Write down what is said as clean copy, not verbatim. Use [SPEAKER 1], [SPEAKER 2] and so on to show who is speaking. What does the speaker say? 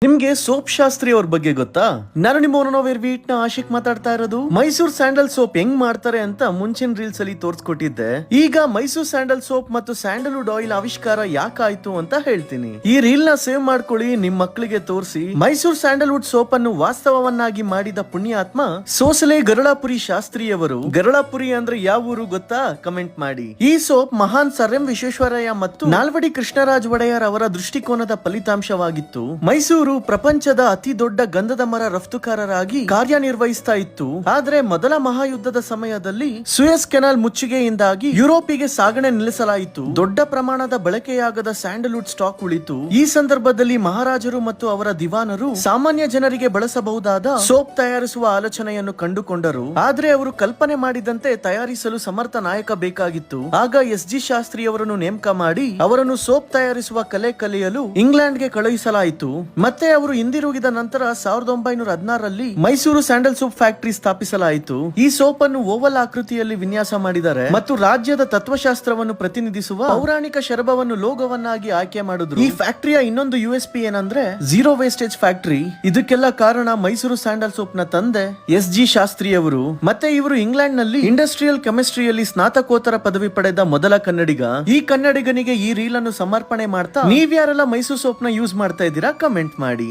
[SPEAKER 1] ನಿಮ್ಗೆ ಸೋಪ್ ಶಾಸ್ತ್ರಿ ಅವ್ರ ಬಗ್ಗೆ ಗೊತ್ತಾ? ನಾನು ನಿಮ್ಮ ನ ಆಶಿಕ್ ಮಾತಾಡ್ತಾ ಇರೋದು. ಮೈಸೂರ್ ಸ್ಯಾಂಡಲ್ ಸೋಪ್ ಹೆಂಗ್ ಮಾಡ್ತಾರೆ ಅಂತ ಮುಂಚಿನ ರೀಲ್ಸ್ ಅಲ್ಲಿ ತೋರ್ಸ್ಕೊಟ್ಟಿದ್ದೆ. ಈಗ ಮೈಸೂರ್ ಸ್ಯಾಂಡಲ್ ಸೋಪ್ ಮತ್ತು ಸ್ಯಾಂಡಲ್ವುಡ್ ಆಯಿಲ್ ಆವಿಷ್ಕಾರ ಯಾಕಾಯ್ತು ಅಂತ ಹೇಳ್ತೀನಿ. ಈ ರೀಲ್ ನ ಸೇವ್ ಮಾಡ್ಕೊಳ್ಳಿ, ನಿಮ್ ಮಕ್ಕಳಿಗೆ ತೋರಿಸಿ. ಮೈಸೂರ್ ಸ್ಯಾಂಡಲ್ವುಡ್ ಸೋಪ್ ಅನ್ನು ವಾಸ್ತವವನ್ನಾಗಿ ಮಾಡಿದ ಪುಣ್ಯಾತ್ಮ ಸೋಸಲೆ ಗರಳಾಪುರಿ ಶಾಸ್ತ್ರಿಯವರು. ಗರಳಾಪುರಿ ಅಂದ್ರೆ ಯಾವ ಊರು ಗೊತ್ತಾ? ಕಮೆಂಟ್ ಮಾಡಿ. ಈ ಸೋಪ್ ಮಹಾನ್ ಸರ್ ಎಂ ವಿಶ್ವೇಶ್ವರಯ್ಯ ಮತ್ತು ನಾಲ್ವಡಿ ಕೃಷ್ಣರಾಜ ಒಡೆಯರ್ ಅವರ ದೃಷ್ಟಿಕೋನದ ಫಲಿತಾಂಶವಾಗಿತ್ತು. ಮೈಸೂರು ಪ್ರಪಂಚದ ಅತಿ ದೊಡ್ಡ ಗಂಧದ ಮರ ರಫ್ತುಕಾರರಾಗಿ ಕಾರ್ಯನಿರ್ವಹಿಸ್ತಾ ಇತ್ತು. ಆದ್ರೆ ಮೊದಲ ಮಹಾಯುದ್ಧದ ಸಮಯದಲ್ಲಿ ಸುಯಸ್ ಕೆನಾಲ್ ಮುಚ್ಚಿಗೆಯಿಂದಾಗಿ ಯುರೋಪಿಗೆ ಸಾಗಣೆ ನಿಲ್ಲಿಸಲಾಯಿತು. ದೊಡ್ಡ ಪ್ರಮಾಣದ ಬಳಕೆಯಾಗದ ಸ್ಯಾಂಡಲ್ವುಡ್ ಸ್ಟಾಕ್ ಉಳಿತು. ಈ ಸಂದರ್ಭದಲ್ಲಿ ಮಹಾರಾಜರು ಮತ್ತು ಅವರ ದಿವಾನರು ಸಾಮಾನ್ಯ ಜನರಿಗೆ ಬಳಸಬಹುದಾದ ಸೋಪ್ ತಯಾರಿಸುವ ಆಲೋಚನೆಯನ್ನು ಕಂಡುಕೊಂಡರು. ಆದ್ರೆ ಅವರು ಕಲ್ಪನೆ ಮಾಡಿದಂತೆ ತಯಾರಿಸಲು ಸಮರ್ಥ ನಾಯಕ ಬೇಕಾಗಿತ್ತು. ಆಗ ಎಸ್.ಜಿ. ಶಾಸ್ತ್ರಿ ಅವರನ್ನು ನೇಮಕ ಮಾಡಿ ಅವರನ್ನು ಸೋಪ್ ತಯಾರಿಸುವ ಕಲೆ ಕಲಿಯಲು ಇಂಗ್ಲೆಂಡ್ಗೆ ಕಳುಹಿಸಲಾಯಿತು. ಮತ್ತೆ ಅವರು ಹಿಂದಿರುಗಿದ ನಂತರ 1916ರಲ್ಲಿ ಮೈಸೂರು ಸ್ಯಾಂಡಲ್ ಸೋಪ್ ಫ್ಯಾಕ್ಟರಿ ಸ್ಥಾಪಿಸಲಾಯಿತು. ಈ ಸೋಪ್ ಅನ್ನು ಓವಲ್ ಆಕೃತಿಯಲ್ಲಿ ವಿನ್ಯಾಸ ಮಾಡಿದ್ದಾರೆ ಮತ್ತು ರಾಜ್ಯದ ತತ್ವಶಾಸ್ತ್ರವನ್ನು ಪ್ರತಿನಿಧಿಸುವ ಪೌರಾಣಿಕ ಶರಭವನ್ನು ಲೋಗೋವನ್ನಾಗಿ ಆಯ್ಕೆ ಮಾಡಿದ್ರು. ಈ ಫ್ಯಾಕ್ಟರಿಯ ಇನ್ನೊಂದು USP ಏನಂದ್ರೆ ಝೀರೋ ವೇಸ್ಟೇಜ್ ಫ್ಯಾಕ್ಟರಿ. ಇದಕ್ಕೆಲ್ಲ ಕಾರಣ ಮೈಸೂರು ಸ್ಯಾಂಡಲ್ ಸೋಪ್ ನ ತಂದೆ ಎಸ್.ಜಿ. ಶಾಸ್ತ್ರಿ ಅವರು. ಮತ್ತೆ ಇವರು ಇಂಗ್ಲೆಂಡ್ ನಲ್ಲಿ ಇಂಡಸ್ಟ್ರಿಯಲ್ ಕೆಮಿಸ್ಟ್ರಿಯಲ್ಲಿ ಸ್ನಾತಕೋತ್ತರ ಪದವಿ ಪಡೆದ ಮೊದಲ ಕನ್ನಡಿಗ. ಈ ಕನ್ನಡಿಗನಿಗೆ ಈ ರೀಲ್ ಅನ್ನು ಸಮರ್ಪಣೆ ಮಾಡ್ತಾ ನೀವ್ಯಾರೆಲ್ಲ ಮೈಸೂರು ಸೋಪ್ ನ ಯೂಸ್ ಮಾಡ್ತಾ ಇದ್ದೀರಾ ಕಮೆಂಟ್ ಮಾಡಿ.